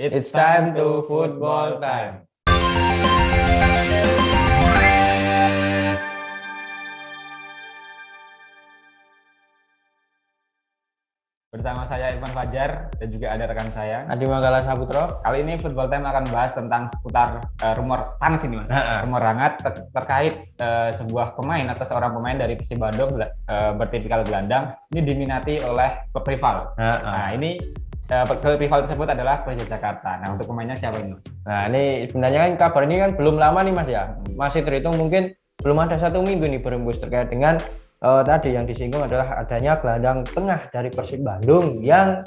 It's time to football time. Bersama saya Irfan Fajar dan juga ada rekan saya Adi Manggala Saputro. Kali ini Football Time akan bahas tentang seputar rumor panas ini, Mas. Rumor hangat terkait sebuah pemain atau seorang pemain dari Persib Bandung bertipikal gelandang ini diminati oleh klub rival. Nah, ini klub rival tersebut adalah Persija Jakarta. Nah, untuk pemainnya siapa ini, Mas? Nah, ini sebenarnya kan kabar ini kan belum lama nih, Mas ya. Masih terhitung mungkin belum ada 1 minggu nih berembus terkait dengan tadi yang disinggung adalah adanya gelandang tengah dari Persib Bandung yang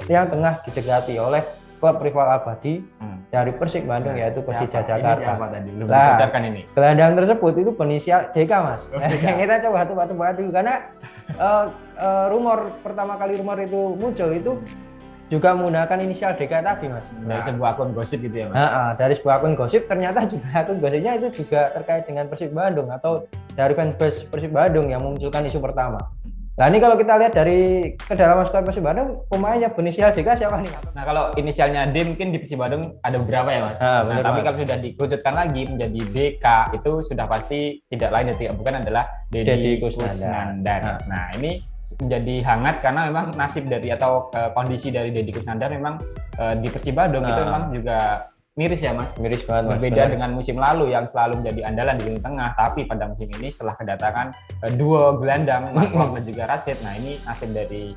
tengah didekati oleh klub rival abadi dari Persib Bandung, yaitu Persija Jakarta. Ini apa tadi? Belum diucapkan ini. Gelandang tersebut itu berinisial DK, Mas. Kita coba tebak dulu karena pertama kali rumor itu muncul itu juga menggunakan inisial DK tadi, Mas. Dari sebuah akun gosip gitu ya, Mas? Dari sebuah akun gosip, ternyata juga akun gosipnya itu juga terkait dengan Persib Bandung atau dari fanbase Persib Bandung yang memunculkan isu pertama. Nah, ini kalau kita lihat dari kedalaman skuad Persib Bandung, pemainnya berinisial DK siapa nih? Nah, kalau inisialnya D mungkin di Persib Bandung ada beberapa ya, Mas. Benar, tapi Mas. kalau sudah dikerucutkan lagi menjadi DK itu sudah pasti tidak lain dan bukan adalah Deddy Kusnandar. Nah, ini menjadi hangat karena memang nasib dari atau kondisi dari Deddy Kusnandar memang di Persib Bandung itu memang juga miris ya, Mas. Miris banget, Mas. Berbeda dengan musim lalu yang selalu menjadi andalan di lini tengah, tapi pada musim ini setelah kedatangan duo gelandang Mark dan juga Rashid, nah ini nasib dari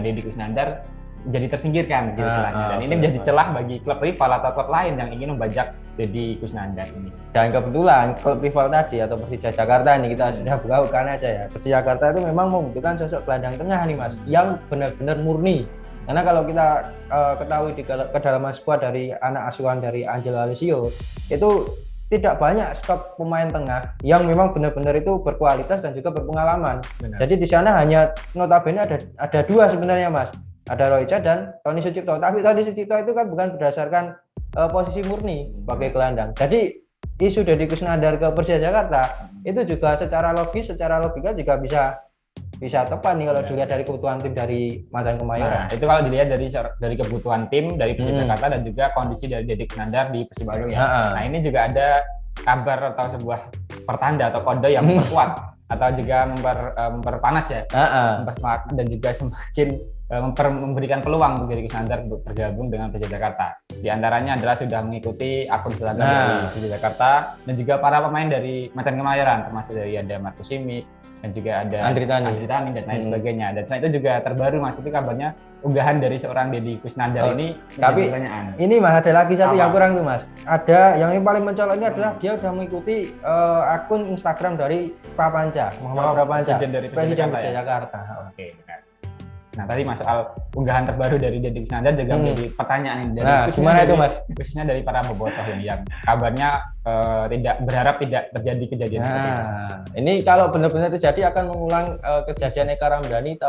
Deddy Kusnandar jadi tersingkirkan gitu istilahnya. Dan ini menjadi celah bagi klub rival atau klub lain yang ingin membajak Deddy Kusnandar ini. Dan kebetulan klub rival tadi atau Persija Jakarta ini kita sudah buka-bukaan aja ya. Persija Jakarta itu memang membutuhkan sosok gelandang tengah nih, Mas, yang benar-benar murni. Karena kalau kita ketahui di kedalaman skuad dari anak asuhan dari Angelo Alessio itu tidak banyak stok pemain tengah yang memang benar-benar itu berkualitas dan juga berpengalaman. Benar. Jadi di sana hanya notabene ada 2 sebenarnya, Mas. Ada Royca dan Tony Sucipto. Tapi Tony Sucipto itu kan bukan berdasarkan posisi murni sebagai gelandang. Jadi isu Deddy Kusnandar ke Persija Jakarta itu juga secara logika juga bisa tepat nih kalau dilihat dari kebutuhan tim dari Macan Kemayoran. Nah, itu kalau dilihat dari kebutuhan tim dari Persija Jakarta dan juga kondisi dari Deddy Kusnandar di Persib Bandung ya. Nah, ini juga ada kabar atau sebuah pertanda atau kode yang memperkuat atau juga memperpanas ya, mempersemangat dan juga semakin memberikan peluang untuk Deddy Kusnandar untuk bergabung dengan Persija Jakarta. Di antaranya adalah sudah mengikuti akun Instagram dari Persija Jakarta dan juga para pemain dari Macan Kemayoran, termasuk dari ada Marcus Simic dan juga ada Andri Tani dan lain sebagainya. Dan selain itu juga terbaru, Mas, itu kabarnya unggahan dari seorang Deddy Kusnandar ini. Tapi ini Mas, ada lagi satu yang kurang tuh, Mas. Ada yang paling mencolok ini adalah dia sudah mengikuti akun Instagram dari Prapanca, Muhammad Prapanca, Presiden Persija Jakarta. Oke, benar. Nah, tadi Mas, soal unggahan terbaru dari Deddy Kusnandar juga menjadi pertanyaan dari gimana itu, Mas? Khususnya dari para bobotoh yang kabarnya tidak terjadi kejadian seperti itu. Ini kalau benar-benar terjadi akan mengulang kejadian Eka Ramdhani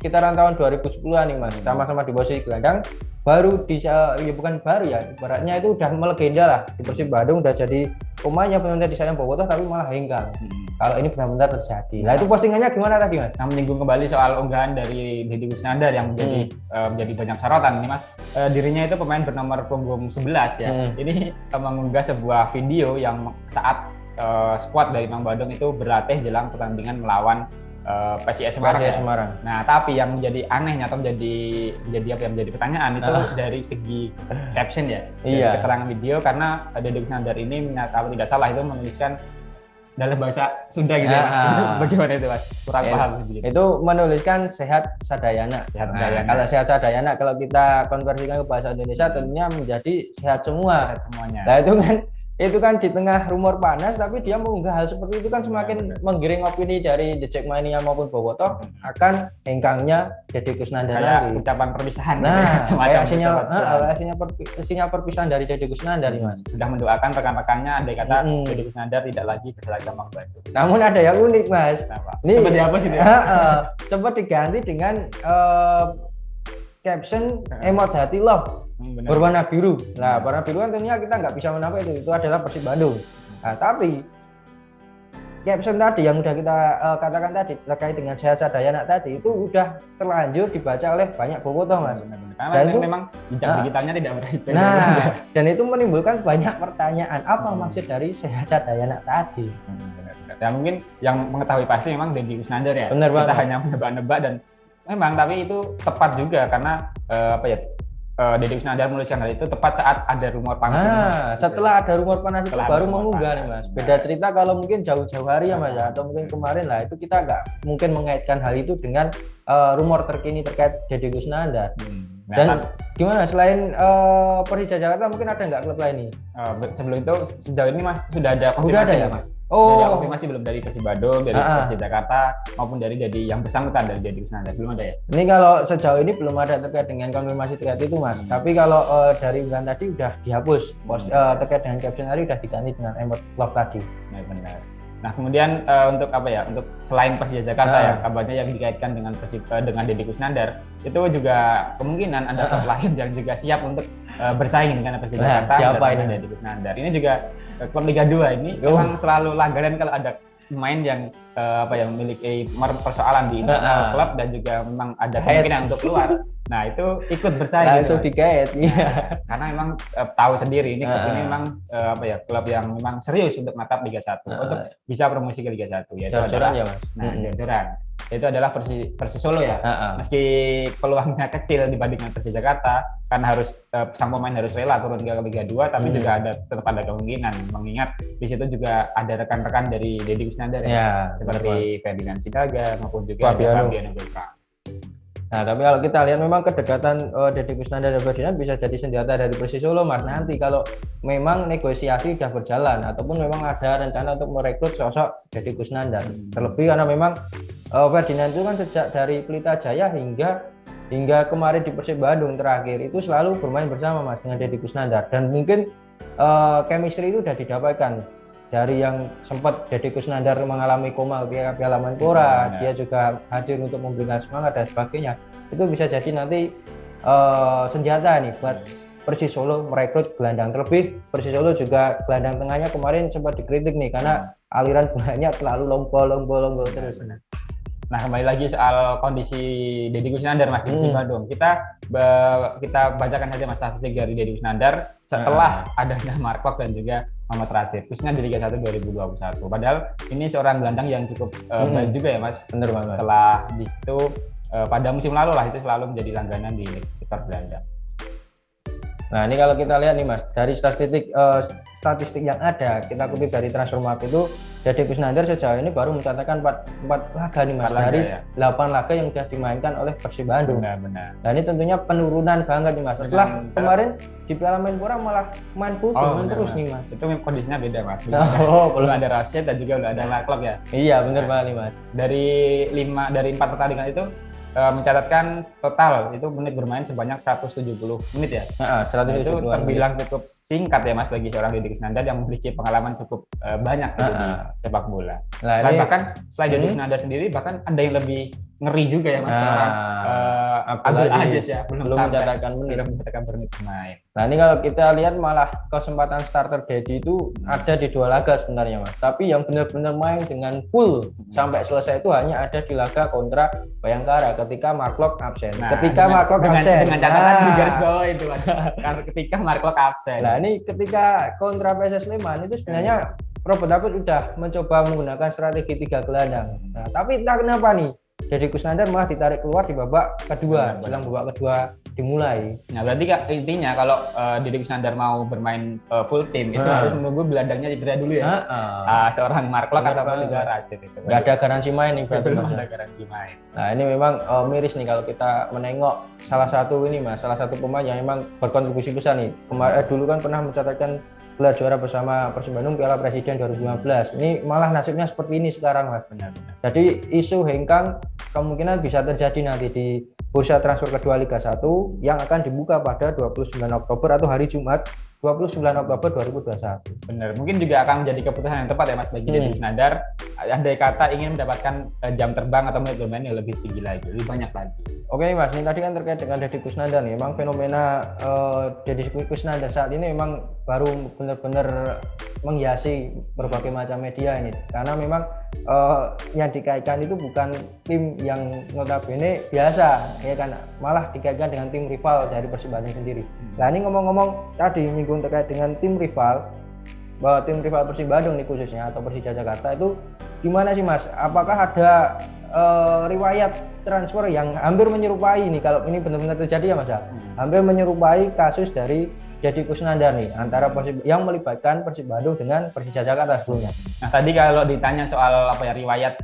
sekitaran tahun 2010-an nih, Mas. Sama-sama di posisi gelandang, baru bukan baru ya, ibaratnya itu udah melegenda lah di Persib Bandung, udah jadi pemainnya benar-benar disayang bobotoh tapi malah hengkang. Kalau ini benar-benar terjadi. Nah, itu postingannya gimana tadi, Mas? Nah, menyinggung kembali soal unggahan dari Deddy Kusnandar yang menjadi banyak sorotan ini, Mas. Dirinya itu pemain bernomor punggung 11 ya. Ini mengunggah sebuah video yang saat skuad dari Mang Bandung itu berlatih jelang pertandingan melawan PSIS Semarang. Nah, tapi yang menjadi anehnya atau menjadi pertanyaan itu dari segi caption ya, dari keterangan video, karena Deddy Kusnandar ini kalau tidak salah itu menuliskan dalam bahasa Sunda gitu ya, Mas. Bagaimana itu, Mas? Kurang paham gitu. Itu menuliskan sehat sadayana. Kalau sehat sadayana kalau kita konversikan ke bahasa Indonesia tentunya menjadi sehat semua. Sehat semuanya. Nah, itu kan di tengah rumor panas, tapi dia mengunggah hal seperti itu kan semakin menggiring opini dari The Jackmania maupun bobotoh akan hengkangnya Deddy Kusnandar kayak ucapan perpisahan. Nah, kayak sinyal perpisahan dari Deddy Kusnandar, Mas. Sudah mendoakan rekan-rekannya andai kata Deddy Kusnandar tidak lagi berseragam Mang Bandung. Namun ada yang unik, Mas. Ini seperti apa sih? Coba diganti dengan caption emot hati love berwarna biru. Nah, warna biru kan tentunya kita nggak bisa menampik itu adalah Persib Bandung. Nah, tapi caption tadi yang udah kita katakan tadi terkait dengan Sehat Sadayana tadi itu udah terlanjur dibaca oleh banyak bobotoh Mas. Karena dan itu memang jejak digitalnya tidak berhitung. Nah, dan itu menimbulkan banyak pertanyaan apa maksud dari Sehat Sadayana tadi. Ya mungkin yang mengetahui pasti memang Deddy Kusnandar ya. Benar kita banget. hanya menebak-nebak dan memang tapi itu tepat juga karena Deddy Kusnandar menuliskan hal itu tepat saat ada rumor panas. Setelah ada rumor panas itu baru mengunggah nih Mas. Beda cerita kalau mungkin jauh-jauh hari ya Mas ya, atau mungkin kemarin lah itu kita nggak mungkin mengaitkan hal itu dengan rumor terkini terkait Deddy Kusnandar. Dan gimana selain Persija Jakarta mungkin ada nggak klub lain nih? Sebelum itu sejauh ini Mas sudah ada konfirmasi ya Mas? Oh, ada konfirmasi belum dari Persib Bandung, dari Persija Jakarta maupun dari yang bersangkutan dari Deddy Kusnandar belum ada ya? Ini kalau sejauh ini belum ada terkait dengan konfirmasi terkait itu Mas. Tapi kalau dari bulan tadi udah dihapus, terkait dengan caption tadi udah diganti dengan emot love tadi. Ya, benar. Nah kemudian untuk untuk selain Persija Jakarta ya kabarnya yang dikaitkan dengan dengan Deddy Kusnandar itu juga kemungkinan ada klub lain yang juga siap untuk bersaing dengan Persija Jakarta. Siapa ini Deddy Kusnandar? Ini juga klub Liga 2 ini memang selalu langganan kalau ada pemain yang memiliki persoalan di internal klub dan juga memang ada kemungkinan untuk keluar. Nah itu ikut bersaing. Langsung digait. Karena memang tahu sendiri ini klub ini memang klub yang memang serius untuk menatap Liga 1 untuk bisa promosi ke Liga 1 ya. Jor-joran ya Mas. Nah jor-joran itu adalah Persis Solo ya. Meski peluangnya kecil dibandingkan Persija Jakarta karena harus sang pemain harus rela turun ke Liga 2 tapi juga tetap ada kemungkinan mengingat di situ juga ada rekan-rekan dari Deddy Kusnandar ya, seperti Ferdinand Sinaga maupun juga Fabiano Belka. Nah, tapi kalau kita lihat memang kedekatan Deddy Kusnandar dan Ferdinand bisa jadi senjata dari Persis Solo Mas. Nanti kalau memang negosiasi sudah berjalan ataupun memang ada rencana untuk merekrut sosok Deddy Kusnandar. Terlebih karena memang Ferdinand itu kan sejak dari Pelita Jaya hingga kemarin di Persib Bandung terakhir itu selalu bermain bersama Mas dengan Deddy Kusnandar dan mungkin chemistry itu sudah didapatkan dari yang sempat Deddy Kusnandar mengalami koma Piala Menpora, dia juga hadir untuk memberikan semangat dan sebagainya. Itu bisa jadi nanti senjata nih buat Persis Solo merekrut gelandang, terlebih Persis Solo juga gelandang tengahnya kemarin sempat dikritik nih karena aliran bolanya terlalu lompo terus. Nah kembali lagi soal kondisi Deddy Kusnandar Mas di Persib Bandung. Kita bacakan saja Mas statistik dari Deddy Kusnandar setelah adanya Markok dan juga Muhammad Rashid, khususnya di Liga 1 2021. Padahal ini seorang gelandang yang cukup baik juga ya Mas. Bener banget. Setelah di situ pada musim lalu lah itu selalu menjadi langganan di sektor gelandang. Nah ini kalau kita lihat nih Mas, dari statistik yang ada, kita kutip dari Transfermarkt itu Deddy Kusnandar sejauh ini baru mencatatkan 4 laga nih Mas, dari 8 laga yang sudah dimainkan oleh Persib Bandung. Benar. Nah ini tentunya penurunan banget nih Mas. Setelah kemarin di Piala Menpora malah main putih terus nih Mas. Itu kondisinya beda Mas. Belum ada Rashid dan juga belum ada Markok ya. Iya benar banget nih Mas. Dari 4 pertandingan itu mencatatkan total itu menit bermain sebanyak 170 menit ya. 170 itu terbilang cukup singkat ya Mas bagi seorang Deddy Kusnandar yang memiliki pengalaman cukup banyak di sepak bola. Bahkan selain Deddy Kusnandar sendiri bahkan ada yang lebih ngeri juga ya Mas, seorang Abdul Aziz ya belum mencatatkan menit bermain. Nah ini kalau kita lihat malah kesempatan starter Deddy itu ada di 2 laga sebenarnya Mas, tapi yang benar-benar main dengan full sampai selesai itu hanya ada di laga kontra Bayangkara ketika Markok absen. Dengan catatan di garis bawah itu Mas. Karena ketika Markok absen. Nah ini ketika kontra PSS Sleman itu sebenarnya Robert Apit sudah mencoba menggunakan strategi 3 gelandang. Nah tapi entah kenapa nih Deddy Kusnandar malah ditarik keluar di babak kedua, jelang babak kedua dimulai. Nah berarti intinya kalau Deddy Kusnandar mau bermain full tim itu harus menunggu gelandangnya cedera dulu ya. Seorang Markok ataupun juga Rashid itu. Nggak ada garansi main nih. Belum ada garansi main. Nah ini memang miris nih kalau kita menengok salah satu pemain yang memang berkontribusi besar nih. Dulu kan pernah mencatatkan gelar juara bersama Persib Bandung Piala Presiden 2015. Ini malah nasibnya seperti ini sekarang Mas. Benar. Jadi isu hengkang kemungkinan bisa terjadi nanti di bursa transfer kedua Liga 1 yang akan dibuka pada 29 Oktober atau hari Jumat 29 Oktober 2021. Benar, mungkin juga akan menjadi keputusan yang tepat ya Mas bagi Deddy Kusnandar. Andai kata ingin mendapatkan jam terbang atau menit bermain yang lebih tinggi lagi, lebih banyak lagi. Oke Mas, ini tadi kan terkait dengan Deddy Kusnandar nih. Memang fenomena Deddy Kusnandar saat ini memang baru benar-benar menghiasi berbagai macam media ini. Karena memang yang dikaitkan itu bukan tim yang notabene biasa, ya kan? Malah dikaitkan dengan tim rival dari Persib Bandung sendiri. Nah ini ngomong-ngomong tadi menyinggung terkait dengan tim rival, bahwa tim rival Persib Bandung nih khususnya atau Persija Jakarta itu gimana sih Mas? Apakah ada riwayat transfer yang hampir menyerupai ini, kalau ini benar-benar terjadi ya Mas ya? Hampir menyerupai kasus dari Deddy Kusnandar nih antara Persib yang melibatkan Persib Bandung dengan Persija Jakarta sebelumnya. Nah tadi kalau ditanya soal apa ya riwayat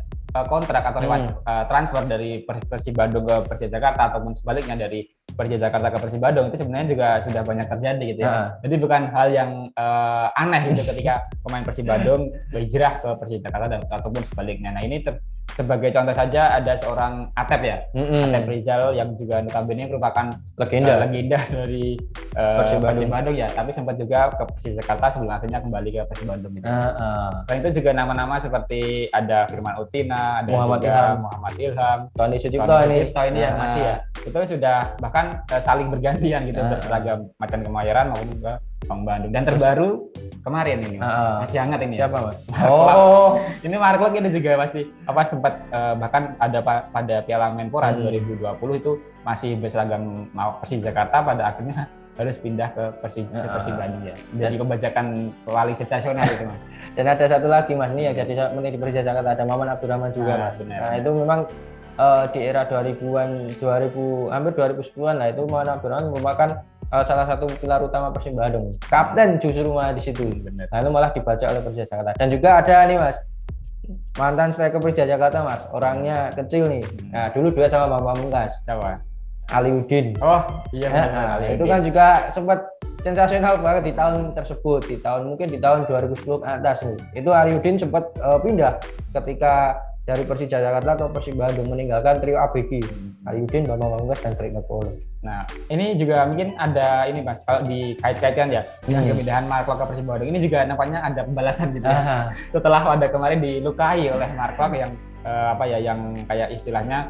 kontrak atau riwayat transfer dari Persib Bandung ke Persija Jakarta ataupun sebaliknya dari Persija Jakarta ke Persib Bandung itu sebenarnya juga sudah banyak terjadi gitu ya. Jadi bukan hal yang aneh gitu ketika pemain Persib Bandung berhijrah ke Persija Jakarta dan ataupun sebaliknya. Nah ini sebagai contoh saja ada seorang Atep ya, Atep Rizal yang juga notabene merupakan legenda dari Persib Bandung ya, tapi sempat juga ke Persija Jakarta sebelum akhirnya kembali ke Persib Bandung gitu. Selain itu juga nama-nama seperti ada Firman Utina, ada Muhammad Ilham, Tony Sucipto ini yang masih ya. Itu sudah bahkan saling bergantian gitu berseragam Macan Kemayoran maupun ke Bandung. Dan terbaru kemarin ini masih hangat ini. Siapa Mas? Ini Mark Klok ini juga masih sempat bahkan ada pada Piala Menpora 2020 itu masih berseragam Persija Jakarta, pada akhirnya harus pindah ke Persib Bandung ya. Jadi kebajakan paling sensasional itu Mas. Dan ada satu lagi Mas, ini yang jadi menteri di Persija Jakarta, ada Maman Abdurrahman juga Mas. Nah itu memang di era 2000-an, hampir 2010-an lah, itu Maman Abdurrahman merupakan salah satu pilar utama Persib Bandung, kapten justru malah di situ. Nah itu malah dibaca oleh Persija Jakarta. Dan juga ada nih Mas, mantan striker Persija Jakarta Mas, orangnya kecil nih. Nah dulu duet sama Bambang Pamungkas. Siapa? Aliudin. Oh iya benar. Itu kan juga sempat sensasional banget di tahun tersebut, mungkin di tahun 2010 ke atas nih. Itu Aliudin sempat pindah ketika dari Persija Jakarta ke Persib Bandung, meninggalkan trio ABG, Aliudin, Bambang Pamungkas dan Trik Nepolo. Nah ini juga mungkin ada ini Mas, kalau dikait-kaitkan ya dengan kemindahan Mark Klok ke Persib Bandung, ini juga nampaknya ada pembalasan gitu ya. Setelah pada kemarin dilukai oleh Mark Klok yang yang kayak istilahnya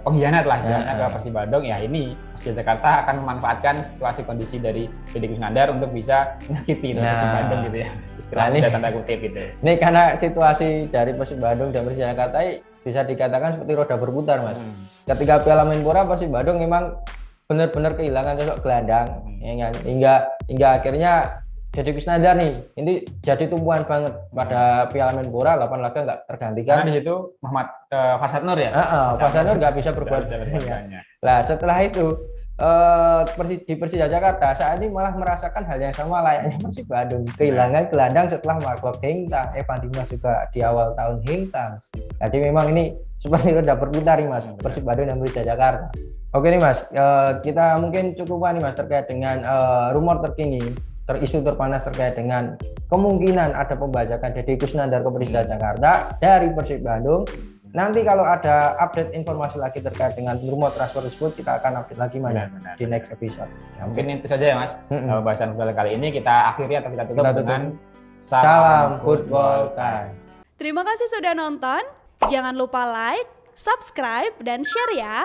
pengkhianat lah ke Persib Bandung, ya ini Persija Jakarta akan memanfaatkan situasi kondisi dari Deddy Kusnandar untuk bisa menyakiti Persib Bandung gitu ya, istilahnya tanda kutip gitu. Ini karena situasi dari Persib Bandung dan Persija Jakarta bisa dikatakan seperti roda berputar Mas. Ketika Piala Menpora Persib Bandung memang benar-benar kehilangan sosok gelandang, hingga akhirnya Deddy Kusnandar nih ini jadi tumpuan banget pada Piala Menpora, 8 laga nggak tergantikan. Karena di situ Muhammad Farsad Nur ya. Farsad Nur nggak bisa berbuat banyak. Nah setelah itu di Persija Jakarta saat ini malah merasakan hal yang sama layaknya Persib Bandung, kehilangan gelandang setelah Mark Klok hengkang, Evan Dimas juga di awal tahun hengkang. Jadi memang ini seperti roda berputar nih Mas, Persib Bandung dan Persija Jakarta. Oke nih Mas, kita mungkin cukupan nih Mas terkait dengan rumor terkini, isu terpanas terkait dengan kemungkinan ada pembajakan Deddy Kusnandar ke Persija Jakarta dari Persib Bandung. Nanti kalau ada update informasi lagi terkait dengan rumor transfer tersebut, kita akan update lagi di next episode. Nah, mungkin itu saja ya Mas, bahasan football kali ini kita akhiri atau kita tutup dengan Salam Football Time. Terima kasih sudah nonton. Jangan lupa like, subscribe, dan share ya.